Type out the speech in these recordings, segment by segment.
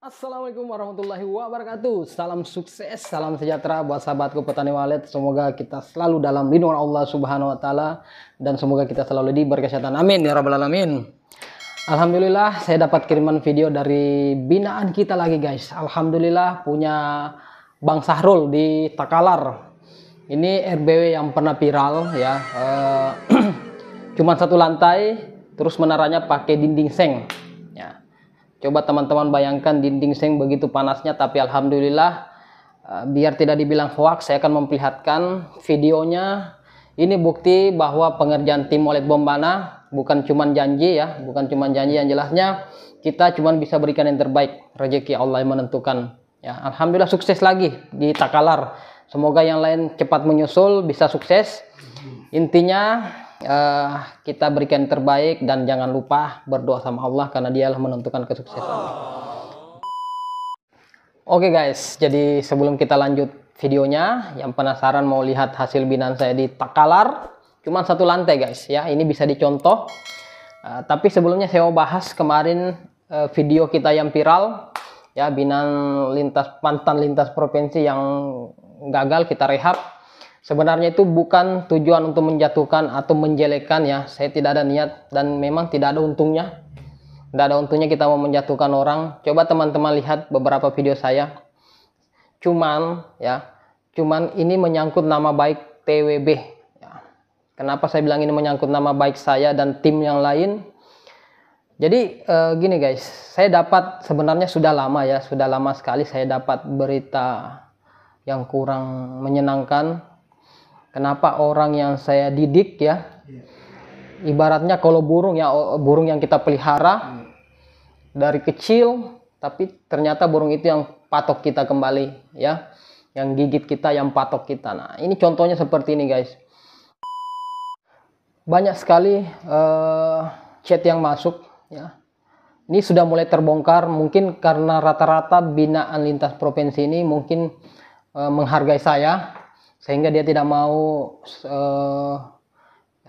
Assalamualaikum warahmatullahi wabarakatuh. Salam sukses, salam sejahtera buat sahabatku petani walet. Semoga kita selalu dalam lindungan Allah Subhanahu wa taala dan semoga kita selalu diberi kesehatan. Amin ya rabbal alamin. Alhamdulillah saya dapat kiriman video dari binaan kita lagi guys. Alhamdulillah punya Bang Sahrul di Takalar. Ini RBW yang pernah viral ya. Cuman satu lantai, terus menaranya pakai dinding seng. Ya. Coba teman-teman bayangkan dinding seng begitu panasnya, tapi alhamdulillah biar tidak dibilang hoax, saya akan memperlihatkan videonya. Ini bukti bahwa pengerjaan tim Walet Bombana bukan cuman janji ya, bukan cuman janji, yang jelasnya kita cuman bisa berikan yang terbaik. Rezeki Allah yang menentukan. Ya, alhamdulillah sukses lagi di Takalar. Semoga yang lain cepat menyusul, bisa sukses. Intinya kita berikan yang terbaik dan jangan lupa berdoa sama Allah karena dialah menentukan kesuksesan. Oke guys, jadi sebelum kita lanjut videonya, yang penasaran mau lihat hasil binaan saya di Takalar, cuma satu lantai guys ya, ini bisa dicontoh. Tapi sebelumnya saya mau bahas kemarin video kita yang viral ya, binaan mantan lintas provinsi yang gagal kita rehab. Sebenarnya itu bukan tujuan untuk menjatuhkan atau menjelekkan ya. Saya tidak ada niat dan memang tidak ada untungnya. Tidak ada untungnya kita mau menjatuhkan orang. Coba teman-teman lihat beberapa video saya. Cuman ini menyangkut nama baik TWB. Ya. Kenapa saya bilang ini menyangkut nama baik saya dan tim yang lain? Jadi gini guys, saya dapat sebenarnya sudah lama ya, sudah lama sekali saya dapat berita yang kurang menyenangkan. Kenapa orang yang saya didik ya, ibaratnya kalau burung ya, burung yang kita pelihara dari kecil, tapi ternyata burung itu yang patok kita kembali ya, yang gigit kita, yang patok kita. Nah ini contohnya seperti ini guys. Banyak sekali chat yang masuk ya. Ini sudah mulai terbongkar, mungkin karena rata-rata binaan lintas provinsi ini mungkin menghargai saya, sehingga dia tidak mau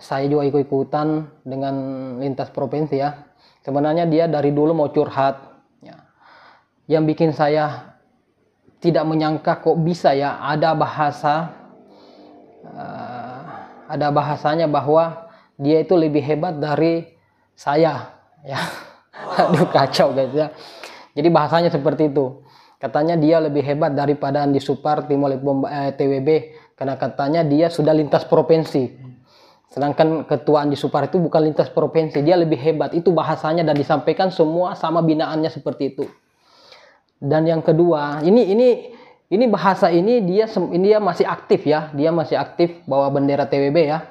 saya juga ikut-ikutan dengan lintas provinsi ya. Sebenarnya dia dari dulu mau curhat ya. Yang bikin saya tidak menyangka kok bisa ya ada bahasanya bahwa dia itu lebih hebat dari saya ya. Aduh kacau guys ya. Jadi bahasanya seperti itu. Katanya dia lebih hebat daripada Andi Supar tim Walet TWB karena katanya dia sudah lintas provinsi. Sedangkan ketua Andi Supar itu bukan lintas provinsi, dia lebih hebat. Itu bahasanya dan disampaikan semua sama binaannya seperti itu. Dan yang kedua, ini bahasa ini dia masih aktif ya, dia masih aktif bawa bendera TWB ya.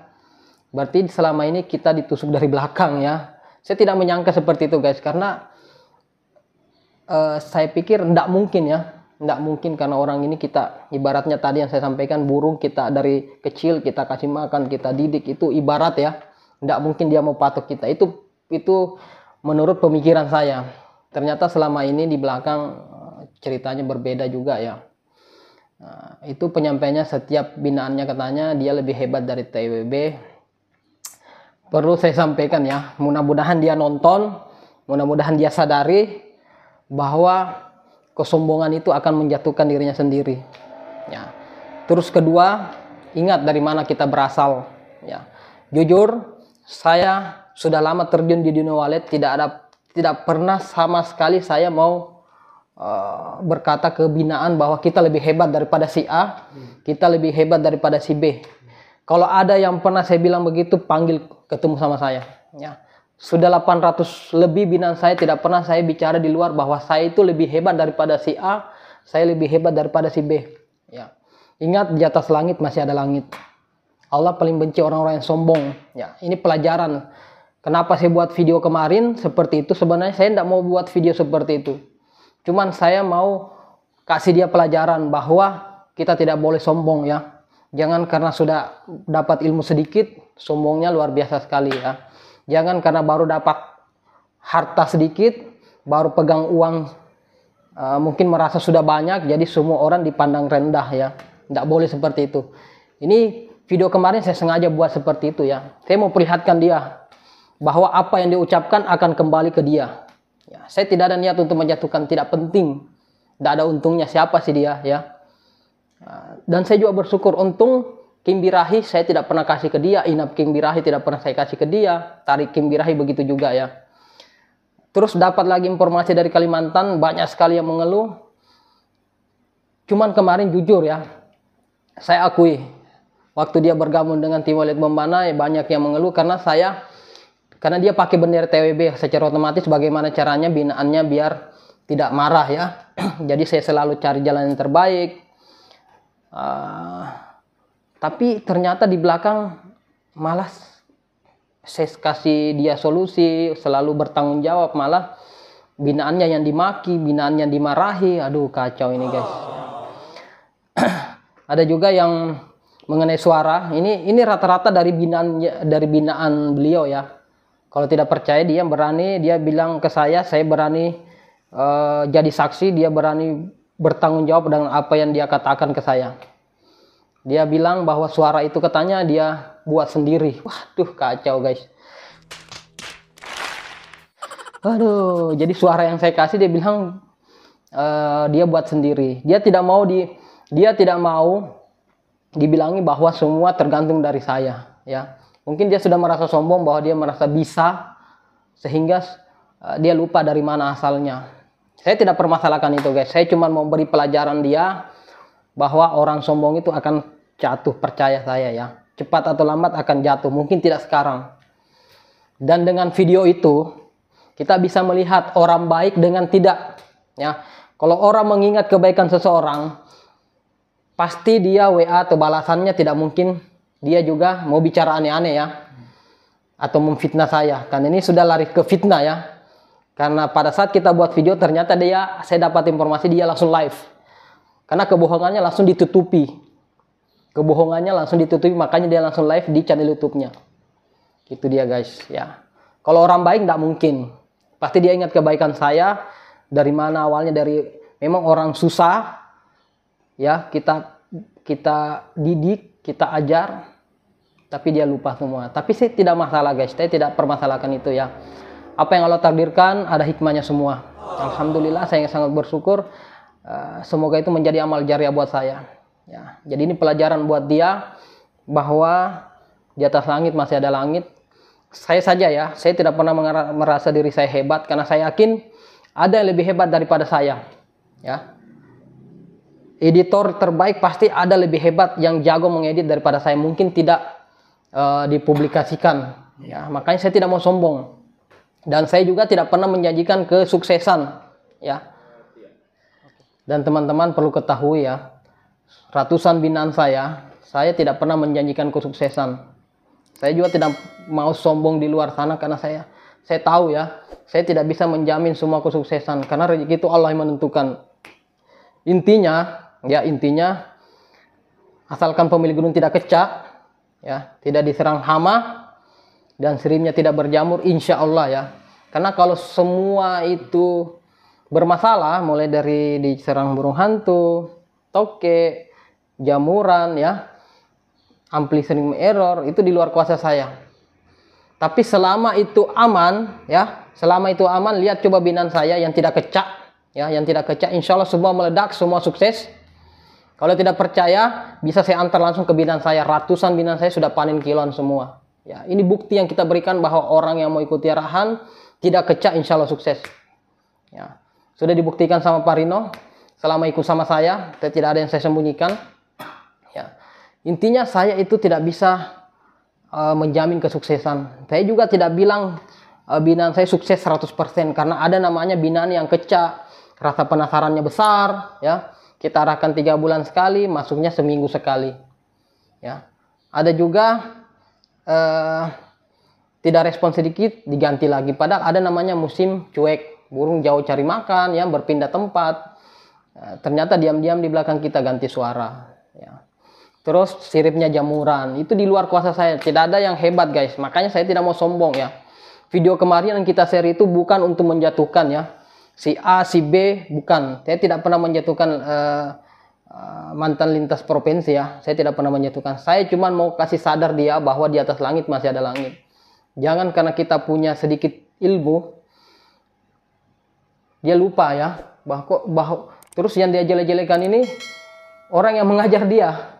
Berarti selama ini kita ditusuk dari belakang ya. Saya tidak menyangka seperti itu guys, karena saya pikir tidak mungkin ya, tidak mungkin karena orang ini kita ibaratnya tadi yang saya sampaikan, burung kita dari kecil kita kasih makan, kita didik, itu ibarat ya, tidak mungkin dia mau patok kita. Itu menurut pemikiran saya. Ternyata selama ini di belakang ceritanya berbeda juga ya. Nah, itu penyampainya setiap binaannya katanya dia lebih hebat dari TWB. Perlu saya sampaikan ya, mudah-mudahan dia nonton, mudah-mudahan dia sadari bahwa kesombongan itu akan menjatuhkan dirinya sendiri ya. Terus kedua, ingat dari mana kita berasal ya. Jujur saya sudah lama terjun di dunia walet, tidak pernah sama sekali saya mau berkata kebinaan bahwa kita lebih hebat daripada si A, kita lebih hebat daripada si B. Kalau ada yang pernah saya bilang begitu, panggil ketemu sama saya ya. Sudah 800 lebih binaan saya, tidak pernah saya bicara di luar bahwa saya itu lebih hebat daripada si A, saya lebih hebat daripada si B. Ya. Ingat, di atas langit masih ada langit. Allah paling benci orang-orang yang sombong. Ya. Ini pelajaran. Kenapa saya buat video kemarin seperti itu? Sebenarnya saya tidak mau buat video seperti itu. Cuman saya mau kasih dia pelajaran bahwa kita tidak boleh sombong ya. Jangan karena sudah dapat ilmu sedikit, sombongnya luar biasa sekali ya. Jangan karena baru dapat harta sedikit, baru pegang uang mungkin merasa sudah banyak, jadi semua orang dipandang rendah ya. Tidak boleh seperti itu. Ini video kemarin saya sengaja buat seperti itu ya. Saya mau perlihatkan dia bahwa apa yang diucapkan akan kembali ke dia Ya, saya tidak ada niat untuk menjatuhkan, tidak penting. Tidak ada untungnya siapa sih dia ya. Dan saya juga bersyukur untung Kim Birahi saya tidak pernah kasih ke dia, inap Kim Birahi tidak pernah saya kasih ke dia, tarik Kim Birahi begitu juga ya. Terus dapat lagi informasi dari Kalimantan, banyak sekali yang mengeluh. Cuman kemarin jujur ya, saya akui waktu dia bergabung dengan tim Walid Bombana banyak yang mengeluh karena dia pakai bendera TWB, secara otomatis bagaimana caranya binaannya biar tidak marah ya. Jadi saya selalu cari jalan yang terbaik. Tapi ternyata di belakang malah saya kasih dia solusi, selalu bertanggung jawab, malah binaannya yang dimaki, binaannya dimarahi. Aduh kacau ini guys. Ada juga yang mengenai suara, ini rata-rata dari binaan beliau ya. Kalau tidak percaya dia bilang ke saya berani jadi saksi, dia berani bertanggung jawab dengan apa yang dia katakan ke saya. Dia bilang bahwa suara itu katanya dia buat sendiri. Waduh kacau guys. Aduh, jadi suara yang saya kasih dia bilang dia buat sendiri. Dia tidak mau dibilangi bahwa semua tergantung dari saya ya. Mungkin dia sudah merasa sombong bahwa dia merasa bisa sehingga dia lupa dari mana asalnya. Saya tidak permasalahkan itu guys. Saya cuma mau beri pelajaran dia bahwa orang sombong itu akan jatuh, percaya saya ya. Cepat atau lambat akan jatuh, mungkin tidak sekarang. Dan dengan video itu kita bisa melihat orang baik dengan tidak ya. Kalau orang mengingat kebaikan seseorang, pasti dia WA atau balasannya tidak mungkin dia juga mau bicara aneh-aneh ya, atau memfitnah saya. Karena ini sudah lari ke fitnah ya. Karena pada saat kita buat video ternyata saya dapat informasi dia langsung live. Karena kebohongannya langsung ditutupi. Makanya dia langsung live di channel YouTube-nya. Gitu dia guys ya. Kalau orang baik tidak mungkin. Pasti dia ingat kebaikan saya. Dari mana awalnya, dari memang orang susah ya, kita didik, kita ajar, tapi dia lupa semua. Tapi saya tidak masalah guys, saya tidak permasalahkan itu ya. Apa yang Allah takdirkan ada hikmahnya semua. Alhamdulillah saya sangat bersyukur. Semoga itu menjadi amal jariah buat saya ya. Jadi ini pelajaran buat dia bahwa di atas langit masih ada langit. Saya saja ya, saya tidak pernah merasa diri saya hebat, karena saya yakin ada yang lebih hebat daripada saya ya. Editor terbaik pasti ada lebih hebat yang jago mengedit daripada saya, mungkin tidak dipublikasikan ya. Makanya saya tidak mau sombong. Dan saya juga tidak pernah menjanjikan kesuksesan ya. Dan teman-teman perlu ketahui ya, ratusan binaan saya tidak pernah menjanjikan kesuksesan. Saya juga tidak mau sombong di luar sana, karena saya tahu ya, saya tidak bisa menjamin semua kesuksesan, karena rezeki itu Allah yang menentukan. Intinya asalkan pemilik gunung tidak kecak ya, tidak diserang hama, dan siripnya tidak berjamur, insya Allah ya. Karena kalau semua itu bermasalah, mulai dari diserang burung hantu, toke, jamuran ya, ampli sering error, itu di luar kuasa saya. Tapi selama itu aman ya, lihat coba binaan saya yang tidak kecak ya, insya Allah semua meledak, semua sukses. Kalau tidak percaya, bisa saya antar langsung ke binaan saya. Ratusan binaan saya sudah panen kiloan semua ya. Ini bukti yang kita berikan bahwa orang yang mau ikuti arahan tidak kecak, insya Allah sukses ya. Sudah dibuktikan sama Pak Rino selama ikut sama saya, tidak ada yang saya sembunyikan ya. Intinya saya itu tidak bisa menjamin kesuksesan. Saya juga tidak bilang binaan saya sukses 100%, karena ada namanya binaan yang kecak, rasa penasarannya besar ya. Kita arahkan 3 bulan sekali, masuknya seminggu sekali ya. Ada juga tidak respon sedikit diganti lagi, padahal ada namanya musim cuek, burung jauh cari makan ya, berpindah tempat. Ternyata diam-diam di belakang kita ganti suara ya. Terus siripnya jamuran, itu di luar kuasa saya, tidak ada yang hebat guys. Makanya saya tidak mau sombong ya. Video kemarin yang kita share itu bukan untuk menjatuhkan ya, si A, si B, bukan. Saya tidak pernah menjatuhkan mantan lintas provinsi ya. Saya tidak pernah menjatuhkan. Saya cuma mau kasih sadar dia bahwa di atas langit masih ada langit. Jangan karena kita punya sedikit ilmu, dia lupa ya bahwa terus yang dia jelek-jelekan ini orang yang mengajar dia.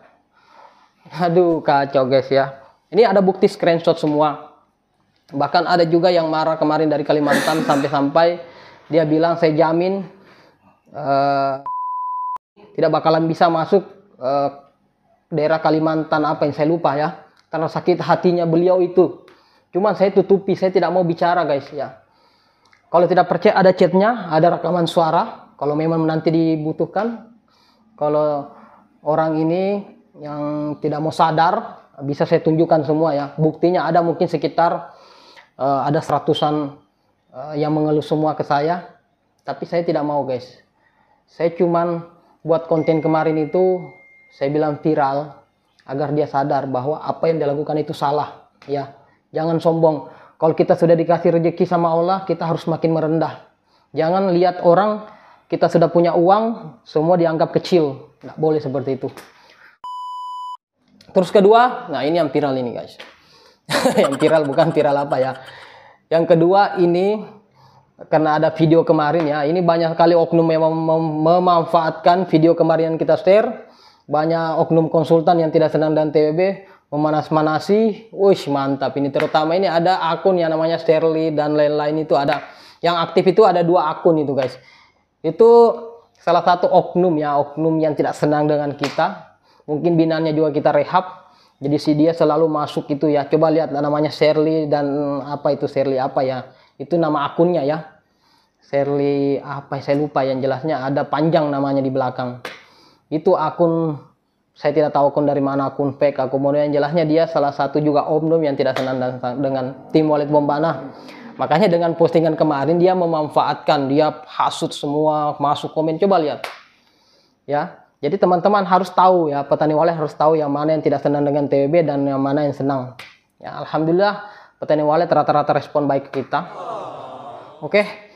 Aduh, kacau guys ya. Ini ada bukti screenshot semua. Bahkan ada juga yang marah kemarin dari Kalimantan sampai-sampai dia bilang saya jamin tidak bakalan bisa masuk daerah Kalimantan apa yang saya lupa ya. Karena sakit hatinya beliau itu. Cuman saya tutupi, saya tidak mau bicara guys ya. Kalau tidak percaya ada chatnya, ada rekaman suara. Kalau memang nanti dibutuhkan. Kalau orang ini yang tidak mau sadar, bisa saya tunjukkan semua ya. Buktinya ada mungkin sekitar ada seratusan yang mengeluh semua ke saya. Tapi saya tidak mau guys. Saya cuman buat konten kemarin itu, saya bilang viral. Agar dia sadar bahwa apa yang dia lakukan itu salah ya. Jangan sombong. Kalau kita sudah dikasih rezeki sama Allah, kita harus makin merendah. Jangan lihat orang kita sudah punya uang, semua dianggap kecil. Nggak boleh seperti itu. Terus kedua, nah ini yang viral ini guys. Yang viral bukan viral apa ya. Yang kedua ini, karena ada video kemarin ya, ini banyak kali oknum yang memanfaatkan video kemarin yang kita share. Banyak oknum konsultan yang tidak senang dengan TWB memanas-manasi. Wih mantap ini, terutama ini ada akun yang namanya Sterling dan lain-lain itu ada. Yang aktif itu ada 2 akun itu guys. Itu salah satu oknum ya, oknum yang tidak senang dengan kita. Mungkin binanya juga kita rehab. Jadi si dia selalu masuk itu ya. Coba lihat namanya Shirley dan apa itu Shirley apa ya. Itu nama akunnya ya. Shirley apa saya lupa, yang jelasnya ada panjang namanya di belakang. Itu akun, saya tidak tahu akun dari mana, akun fake, akun model, yang jelasnya dia salah satu juga oknum yang tidak senang dengan tim Walid Bombana. Makanya dengan postingan kemarin dia memanfaatkan, dia hasut semua, masuk komen, coba lihat. Ya. Jadi teman-teman harus tahu ya, petani walet harus tahu yang mana yang tidak senang dengan TWB dan yang mana yang senang. Ya, alhamdulillah petani walet rata-rata respon baik ke kita. Oke.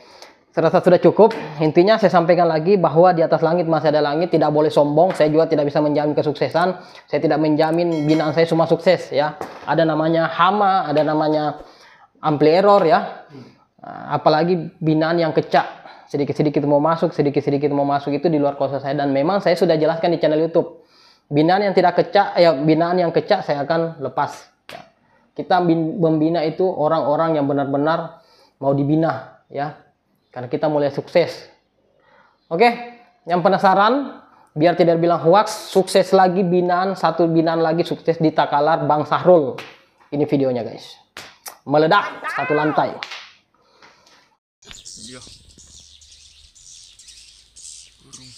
Serasa sudah cukup. Intinya saya sampaikan lagi bahwa di atas langit masih ada langit, tidak boleh sombong. Saya juga tidak bisa menjamin kesuksesan. Saya tidak menjamin binaan saya semua sukses ya. Ada namanya hama, ada namanya ampli error ya. Apalagi binaan yang kecak. Sedikit-sedikit mau masuk, sedikit-sedikit mau masuk, itu di luar kuasa saya. Dan memang saya sudah jelaskan di channel YouTube. Binaan yang tidak kecak, ya binaan yang kecak saya akan lepas. Ya. Kita membina itu orang-orang yang benar-benar mau dibina ya. Karena kita mulai sukses. Oke, yang penasaran, biar tidak bilang hoax, sukses lagi binaan, satu binaan lagi sukses di Takalar Bang Sahrul. Ini videonya guys. Meledak satu lantai. Yo. Burung.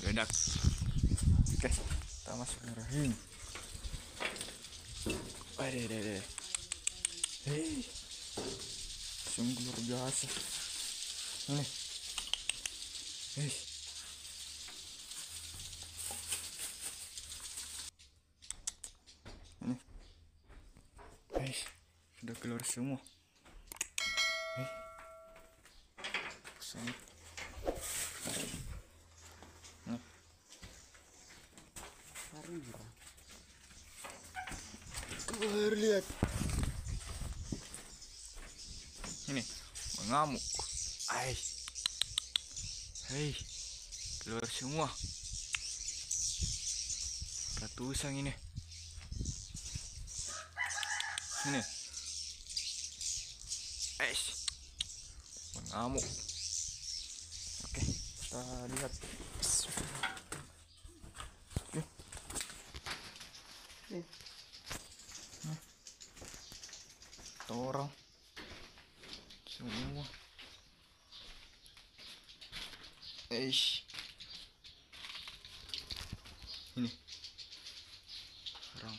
Meledak. Oke, kita masuk rahim. Ada. Hei. Sungguh luar biasa. Ini. Hei. Ini. Hei. Sudah keluar semua. Hei. Sangat. Nah. Keluar lihat. Ini mengamuk. Hei, keluar semua. Ratusan ini. Ini. Mengamuk. Oke, kita lihat. Oke. Orang semua. Ini orang.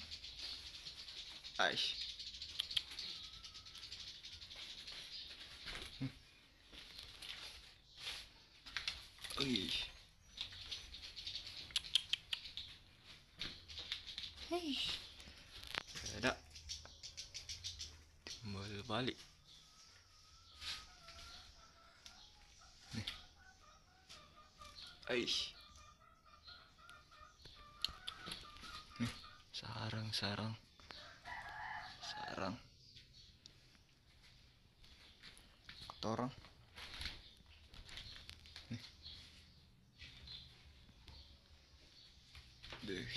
Ada. Kembali balik. Nih. Nih, sarang. kata orang. Nih. Deh.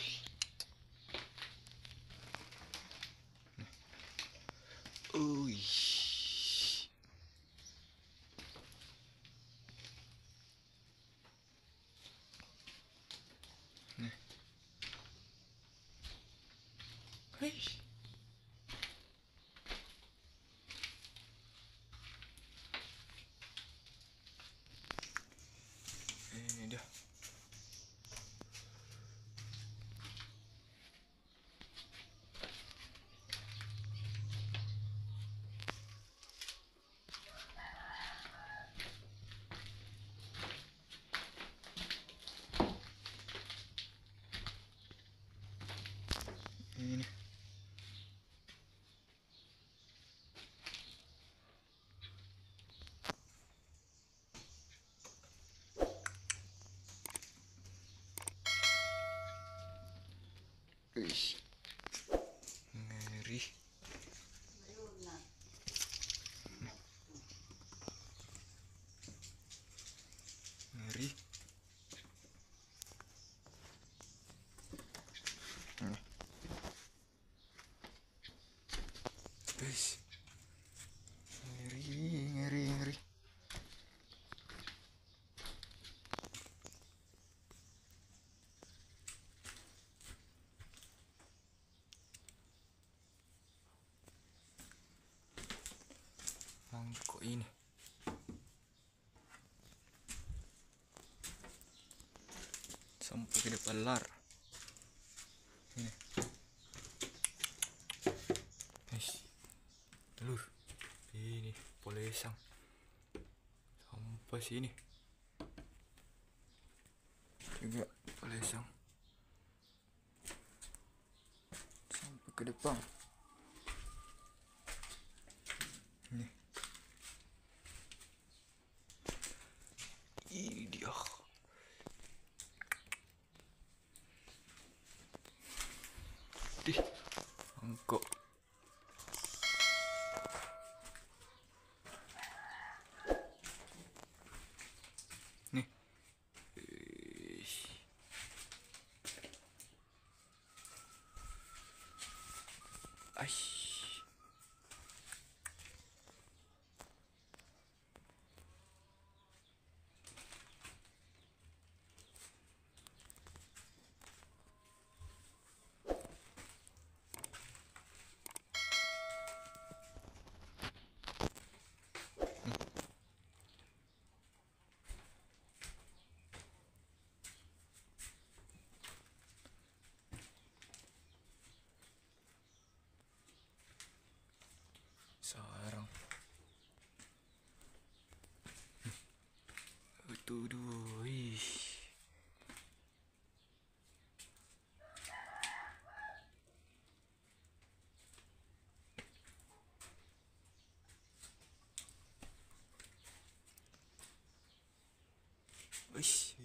Ui. Nih. Hei. Ini dia. Ini. Wih. Ngeri. Ngeri. Nih. Wih. Ngeri, ngeri, ngeri. Mangkok ini. Sampai ke depan lar. Ini. Aduh. Ini polesang. Sampai sini. Juga polesang. Sampai ke depan. Ini. Ini dia. Dih, mangkok. Nih. Aish. Sarang. Itu dua. Ih. Wih.